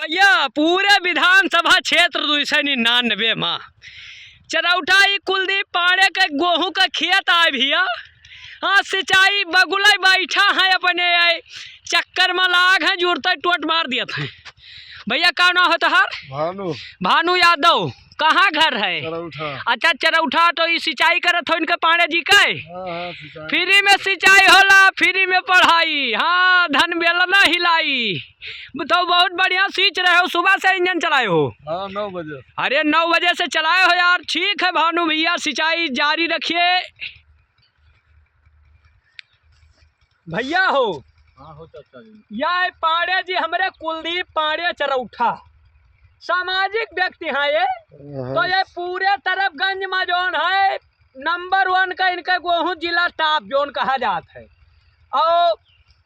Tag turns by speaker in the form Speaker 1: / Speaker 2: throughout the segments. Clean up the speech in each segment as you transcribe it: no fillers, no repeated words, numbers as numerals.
Speaker 1: भैया पूरे विधानसभा क्षेत्र 299 में चरौठा कुलदीप पाड़े के गेहूं का खेत आए भैया। हाँ सिंचाई बगुला बैठा है अपने चक्कर में लाग है जुड़ते टोट मार दिया था भैया। का नाम होता है? भानु यादव। कहाँ घर है?
Speaker 2: चरौठा।
Speaker 1: अच्छा चरौठा। तो ये सिंचाई करत हो इनके पाड़े जी का? फ्री में सिंचाई होला, फ्री में पढ़ाई। हाँ धन बेलना हिलाई तो बहुत बढ़िया सींच रहे हो। सुबह से इंजन चलाए हो?
Speaker 2: हाँ 9 बजे।
Speaker 1: अरे 9 बजे से चलाए हो यार। ठीक है भानु भैया, सिंचाई जारी रखिए भैया। हो
Speaker 2: हाँ हो चाचा जी।
Speaker 1: यह पाड़े जी हमारे कुलदीप पाड़े चरौठा सामाजिक व्यक्ति हैं ये। तो ये पूरे तरफगंज में जोन है नंबर 1 का इनका गेहूं जिला टॉप जोन कहा जाता है। और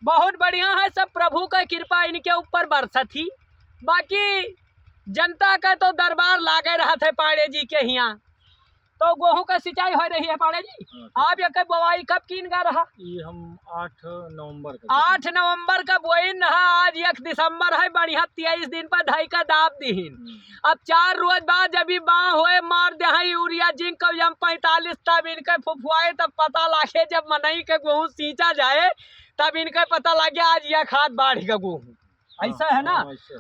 Speaker 1: बहुत बढ़िया है, सब प्रभु का कृपा इनके ऊपर बरसा थी। बाकी जनता का तो दरबार लागे रहा था पाड़े जी के यहाँ। तो गेहूं का सिंचाई हो रही है पाड़े जी। आप ये कब बोवाई कब कीन गा रहा?
Speaker 2: ये हम 8 नवंबर
Speaker 1: 8 नवंबर का बोइन रहा। आज 1 दिसंबर है। बढ़िया 23 दिन पर ढाई का दाब दीन। अब 4 रोज बाद जब बाँ होए मार दे यूरिया जिंक कब 45 तब इनके फुफुआए तब पता लागे। जब मनई के गेहूं सींचा जाए तब इनके पता लगे आज यह खाद बाढ़ का गेहूं। ऐसा है ना?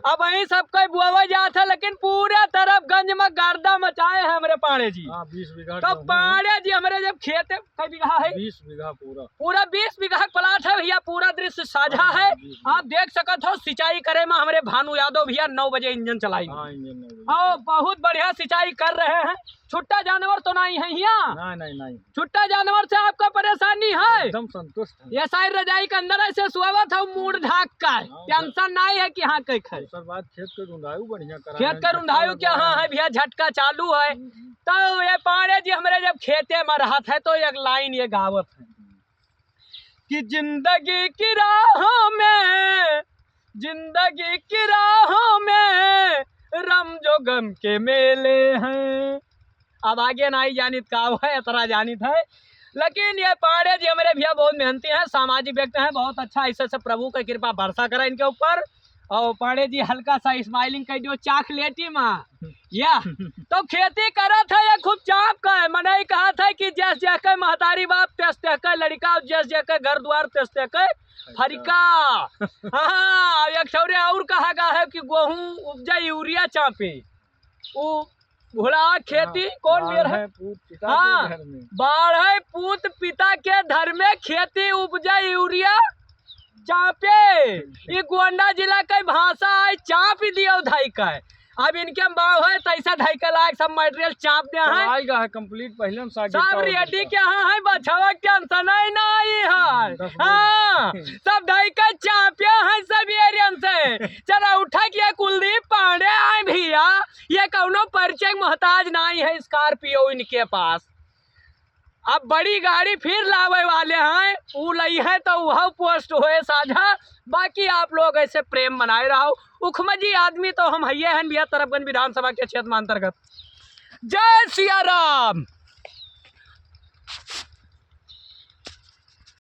Speaker 1: अब वही सब कोई बुआ जाता है, लेकिन पूरे तरफ गंज में गर्दा मचाए हैं हमारे पाड़े जी।
Speaker 2: 20 बीघा।
Speaker 1: तो पाड़े जी हमारे जब खेत कई बीघा है?
Speaker 2: 20 बीघा
Speaker 1: पूरा 20 बीघा प्लाट है भैया। पूरा दृश्य साझा है, आप देख सकते हो। सिंचाई करे में हमारे भानु यादव भैया 9 बजे इंजन चलाई और बहुत बढ़िया सिंचाई कर रहे हैं। छुट्टा जानवर तो नहीं है यहाँ?
Speaker 2: नहीं।
Speaker 1: छुट्टा जानवर से आपका परेशानी है?
Speaker 2: एकदम संतुष्ट है।
Speaker 1: ये सारी रजाई के अंदर ऐसे सुहावा था मूड ढाक का टेंशन नहीं है कि हाँ कई खाए।
Speaker 2: खेत के रुंधायु बढ़िया करा।
Speaker 1: खेत का रुंधायु क्या हाँ है भैया, झटका चालू है। तो ये पाड़े जी हमारे जब खेते में रहा था तो एक लाइन ये गावत है कि जिंदगी की राहों में रम जो गम के मेले हैं। अब आगे नहीं जानित का है, इतना जानित है। लेकिन ये पाड़े जी हमारे भैया बहुत मेहनती हैं, सामाजिक व्यक्ति हैं। बहुत अच्छा ऐसे से प्रभु का कृपा बरसा करा इनके ऊपर। और पाड़े जी हल्का सा स्माइलिंग कर दियो चाकलेटी माँ या तो खेती करा था ये खूब चाप का है। मैंने कहा था कि जैस जैके महतारी बाप तेस तेके लड़का, जैस जैके घर द्वार तेस तेके फरिका। हाँ एक छौरे और कहा गया है कि गेहूं उपजा यूरिया चापे वो भुला खेती कौन मेर है? हाँ बाढ़ पूत पिता के धर में खेती उपजा यूरिया चापे। ये गोंडा जिला का भाषा है, चाप ही दिया धाई का है। अब इनके बाव है तैसा ढाई का लाख सब मटेरियल चाप दिया है
Speaker 2: कंप्लीट पहले
Speaker 1: सब रेडी के हाँ है बछवा टेंशन नहीं है। हाँ सब ढाई का चापिया है सब एरियन से। चला उठा किया कुलदीप पांडे आए भैया। ये कौनो परिचय मोहताज नहीं है स्कॉर्पियो इनके पास। अब बड़ी गाड़ी फिर लावे वाले हैं, वो लई है तो वह पोस्ट हुए साझा। बाकी आप लोग ऐसे प्रेम बनाए रहो। उखमजी आदमी तो हम है भैया तरफगंज विधानसभा के क्षेत्र में अंतर्गत। जय सिया राम।